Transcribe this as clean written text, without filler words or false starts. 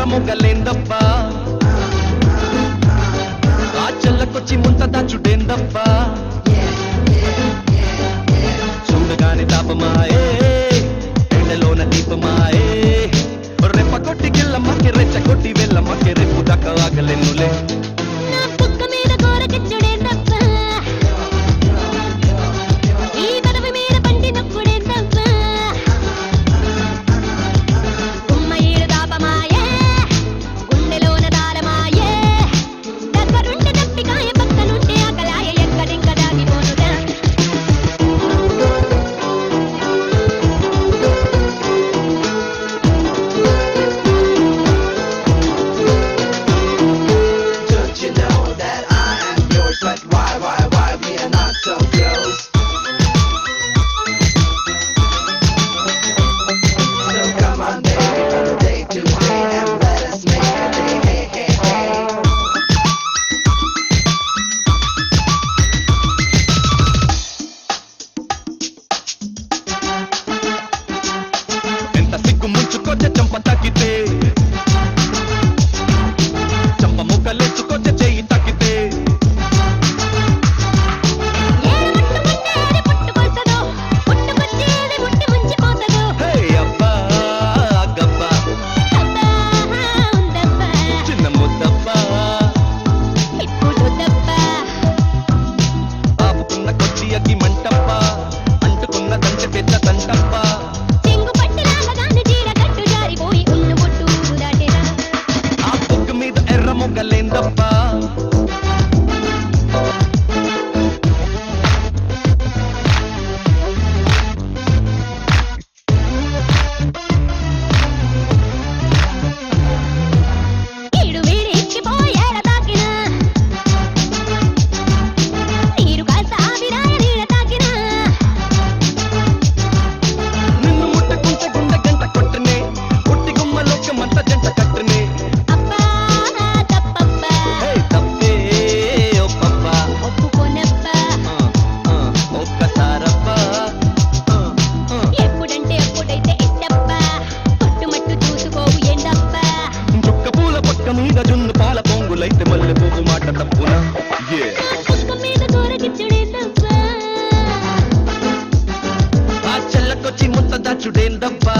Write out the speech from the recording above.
మొగలేందబ్బా ఆ చెల్లకొచ్చి ముంత దాచుడేందబ్బా చూడగానే తాపమాయే ఎండలోన దీపమాయే రెప్ప కొట్టి గిల్లమ్మకి రెచ్చ కొట్టి వెళ్ళమ్మకి రేపు దాకా ఆగలేనులే చంప తాకితే చంప ముక్కలెచ్చుకొచ్చే చెయ్యి తాకితే హే అబ్బా గబ్బా చిన్న ముద్దబ్బా బాబుకున్న కొచ్చి అగ్గి మంటప్పా అంటుకున్నదంటే పెద్ద తంటప్పా మొగలేందబ్బా నిన్ను ముట్టుకుంటే గుండె గంట కొట్టనే పుట్టి గుమ్మలోకి మంత జంట కట్టనే మీద జున్ను పాల పొంగులైతే మల్లె పువ్వు మాట తప్పున ఆ చెల్లకొచ్చి ముద్ద దాచుడేందబ్బా